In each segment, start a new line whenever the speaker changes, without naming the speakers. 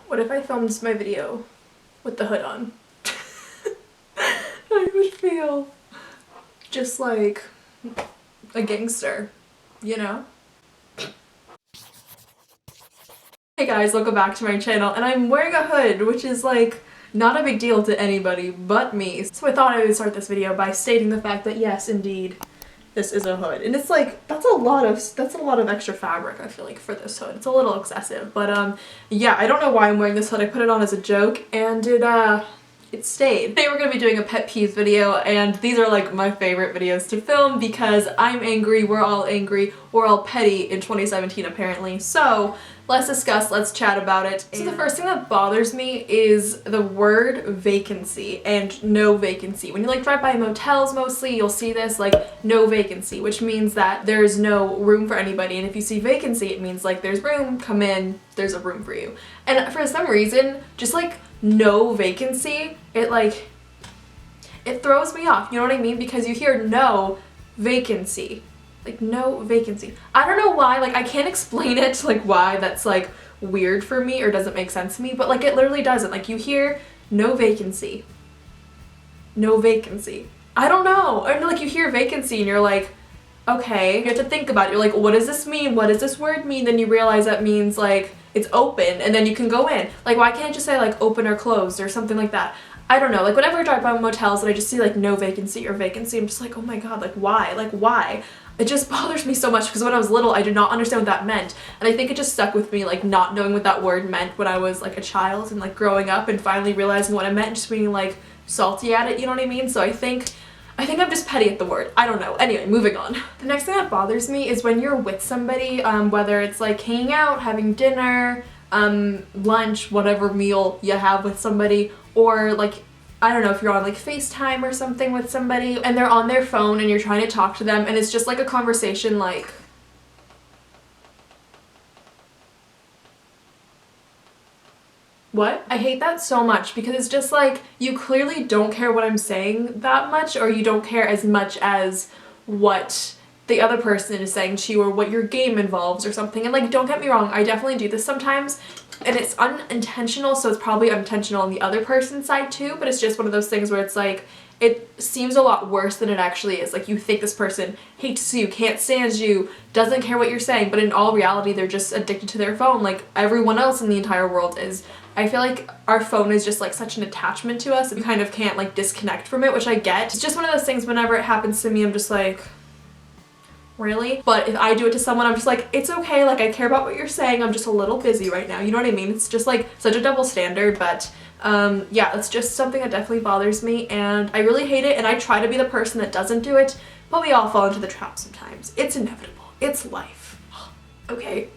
What if I filmed my video with the hood on? I would feel just like a gangster, you know? Hey guys, welcome back to my channel, and I'm wearing a hood, which is like not a big deal to anybody but me. So I thought I would start this video by stating the fact that yes, indeed, this is a hood. And it's like, that's a lot of extra fabric, I feel like, for this hood. It's a little excessive, but yeah, I don't know why I'm wearing this hood. I put it on as a joke, and it stayed. Today we're gonna be doing a pet peeves video, and these are like my favorite videos to film because I'm angry, we're all petty in 2017 apparently. So let's discuss, let's chat about it. So the first thing that bothers me is the word vacancy and no vacancy. When you like drive by motels mostly, you'll see this like no vacancy, which means that there's no room for anybody. And if you see vacancy, it means like there's room, come in, there's a room for you. And for some reason, just like no vacancy, it throws me off, you know what I mean? Because you hear no vacancy, like no vacancy. I don't know why, like I can't explain it, like why that's like weird for me or doesn't make sense to me, but like it literally doesn't. Like you hear no vacancy, no vacancy. I don't know. Or like you hear vacancy and you're like, okay, you have to think about it. You're like, what does this mean? What does this word mean? Then you realize that means like it's open and then you can go in. Like why can't it just say like open or closed or something like that? I don't know. Like whenever I drive by motels and I just see like no vacancy or vacancy, I'm just like, oh my god, like why? Like why? It just bothers me so much because when I was little I did not understand what that meant, and I think it just stuck with me, like not knowing what that word meant when I was like a child and like growing up and finally realizing what it meant and just being like salty at it, you know what I mean? So I think I'm just petty at the word. I don't know. Anyway, moving on. The next thing that bothers me is when you're with somebody, whether it's like hanging out, having dinner, lunch, whatever meal you have with somebody, or like, I don't know, if you're on like FaceTime or something with somebody and they're on their phone and you're trying to talk to them and it's just like a conversation like, what? I hate that so much because it's just like, you clearly don't care what I'm saying that much, or you don't care as much as what the other person is saying to you or what your game involves or something. And like, don't get me wrong, I definitely do this sometimes and it's unintentional, so it's probably unintentional on the other person's side too, but it's just one of those things where it's like, it seems a lot worse than it actually is. Like you think this person hates you, can't stand you, doesn't care what you're saying, but in all reality they're just addicted to their phone like everyone else in the entire world is. I feel like our phone is just like such an attachment to us, we kind of can't like disconnect from it, which I get. It's just one of those things, whenever it happens to me I'm just like, really? But if I do it to someone I'm just like, it's okay, like I care about what you're saying, I'm just a little busy right now, you know what I mean? It's just like such a double standard, but yeah, it's just something that definitely bothers me and I really hate it, and I try to be the person that doesn't do it, but we all fall into the trap sometimes. It's inevitable. It's life. Okay.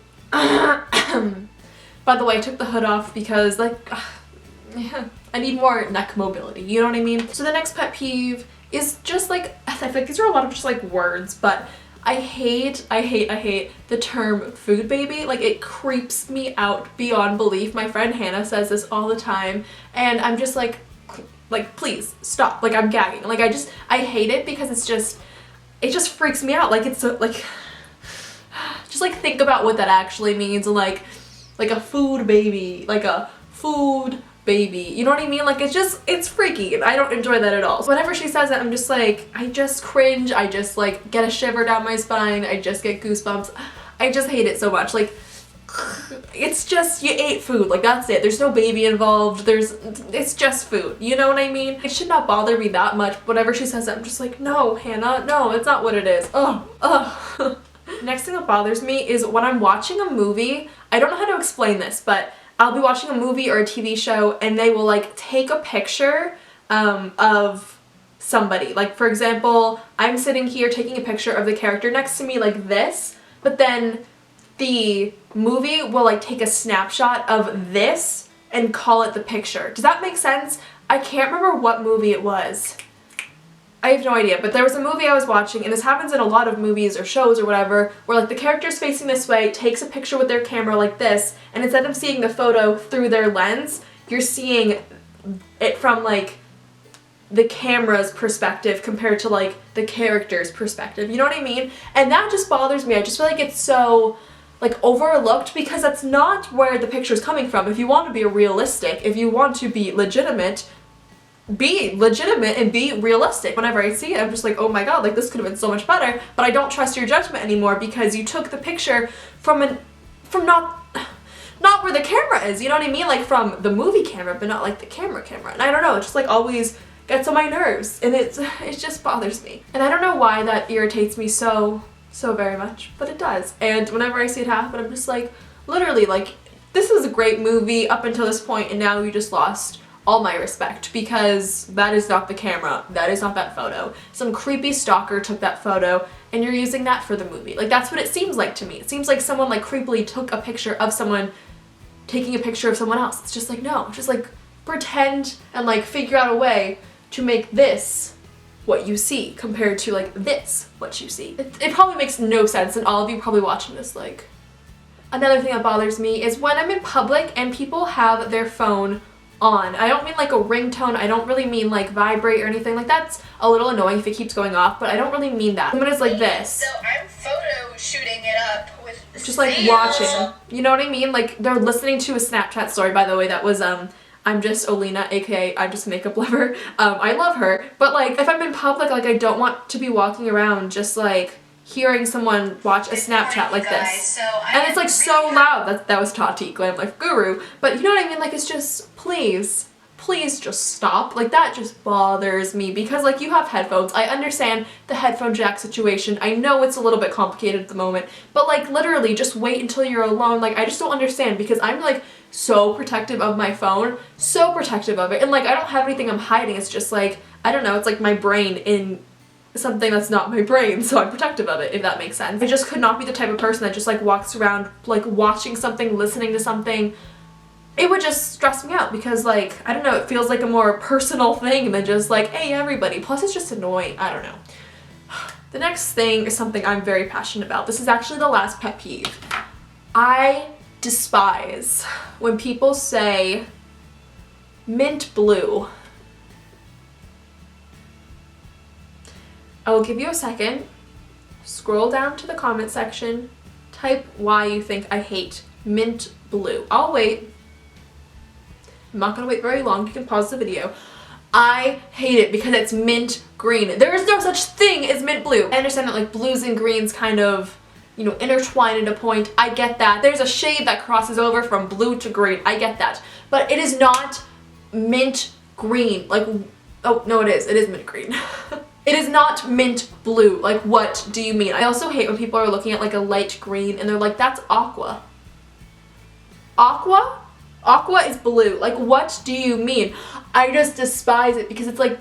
By the way, I took the hood off because like, yeah, I need more neck mobility, you know what I mean? So the next pet peeve is just like, I feel like these are a lot of just like words, but I hate the term food baby. Like it creeps me out beyond belief. My friend Hannah says this all the time and I'm just like please stop. Like I'm gagging. Like I hate it because it just freaks me out. Like it's so like, just like think about what that actually means. Like a food baby, like a food baby, you know what I mean? Like it's freaky and I don't enjoy that at all. So whenever she says it, I'm just like, I just cringe, I just like get a shiver down my spine, I just get goosebumps. I just hate it so much. Like it's just, you ate food, like that's it. There's no baby involved, it's just food, you know what I mean? It should not bother me that much. Whenever she says it, I'm just like, no Hannah, no, it's not what it is. Ugh. Next thing that bothers me is when I'm watching a movie, I don't know how to explain this, but I'll be watching a movie or a TV show and they will like take a picture of somebody. Like for example, I'm sitting here taking a picture of the character next to me like this, but then the movie will like take a snapshot of this and call it the picture. Does that make sense? I can't remember what movie it was. I have no idea, but there was a movie I was watching, and this happens in a lot of movies or shows or whatever, where like the character's facing this way, takes a picture with their camera like this, and instead of seeing the photo through their lens, you're seeing it from like the camera's perspective compared to like the character's perspective, you know what I mean? And that just bothers me. I just feel like it's so, like overlooked, because that's not where the picture is coming from. If you want to be realistic, if you want to be legitimate and be realistic. Whenever I see it, I'm just like, oh my god, like this could have been so much better, but I don't trust your judgment anymore because you took the picture from not where the camera is, you know what I mean? Like from the movie camera, but not like the camera. And I don't know, it just like always gets on my nerves, and it just bothers me. And I don't know why that irritates me so very much, but it does. And whenever I see it happen, I'm just like, literally, like, this is a great movie up until this point, and now you just lost all my respect, because that is not the camera, that is not that photo. Some creepy stalker took that photo and you're using that for the movie. Like, that's what it seems like to me. It seems like someone like creepily took a picture of someone taking a picture of someone else. It's just like, no, just like pretend and like figure out a way to make this what you see compared to like this what you see. It probably makes no sense, and all of you probably watching this like. Another thing that bothers me is when I'm in public and people have their phone on. I don't mean like a ringtone, I don't really mean like vibrate or anything. Like, that's a little annoying if it keeps going off, but I don't really mean that. Someone is like this.
So I'm photo shooting it up with
just like watching. You know what I mean? Like, they're listening to a Snapchat story, by the way, that was I'm just Olena, aka I'm just a makeup lover. I love her, but like if I'm in public, like I don't want to be walking around just like hearing someone watch a Snapchat like this. And it's like so loud. That was Tati, Glam Life Guru. But you know what I mean? Like, it's just, please just stop. Like, that just bothers me, because like you have headphones. I understand the headphone jack situation. I know it's a little bit complicated at the moment, but like literally just wait until you're alone. Like, I just don't understand, because I'm like so protective of my phone, so protective of it. And like, I don't have anything I'm hiding. It's just like, I don't know, it's like my brain in something that's not my brain, so I'm protective of it, if that makes sense. I just could not be the type of person that just like walks around like watching something, listening to something. It would just stress me out, because like, I don't know, it feels like a more personal thing than just like, hey everybody. Plus it's just annoying. I don't know. The next thing is something I'm very passionate about. This is actually the last pet peeve. I despise when people say mint blue. I will give you a second. Scroll down to the comment section. Type why you think I hate mint blue. I'll wait. I'm not gonna wait very long. You can pause the video. I hate it because it's mint green. There is no such thing as mint blue. I understand that like blues and greens kind of, you know, intertwine at a point. I get that. There's a shade that crosses over from blue to green. I get that. But it is not mint green. Like, oh no, it is. It is mint green. It is not mint blue. Like, what do you mean? I also hate when people are looking at like a light green and they're like, that's aqua. Aqua? Aqua is blue. Like, what do you mean? I just despise it, because it's like,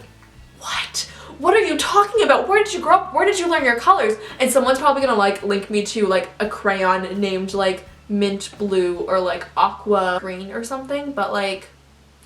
what? What are you talking about? Where did you grow up? Where did you learn your colors? And someone's probably gonna like link me to like a crayon named like mint blue or like aqua green or something, but like,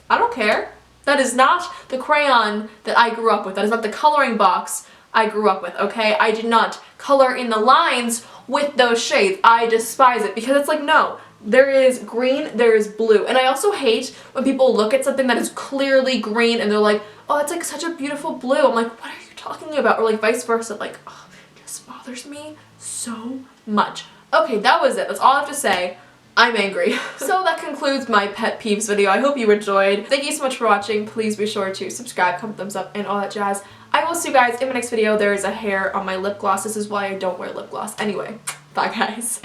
I don't care. That is not the crayon that I grew up with. That is not the coloring box I grew up with, okay? I did not color in the lines with those shades. I despise it, because it's like, no, there is green, there is blue. And I also hate when people look at something that is clearly green and they're like, oh, it's like such a beautiful blue. I'm like, what are you talking about? Or like vice versa. Like, oh, it just bothers me so much. Okay, that was it. That's all I have to say. I'm angry. So that concludes my pet peeves video. I hope you enjoyed. Thank you so much for watching. Please be sure to subscribe, comment, thumbs up, and all that jazz. I will see you guys in my next video. There is a hair on my lip gloss. This is why I don't wear lip gloss. Anyway, bye guys.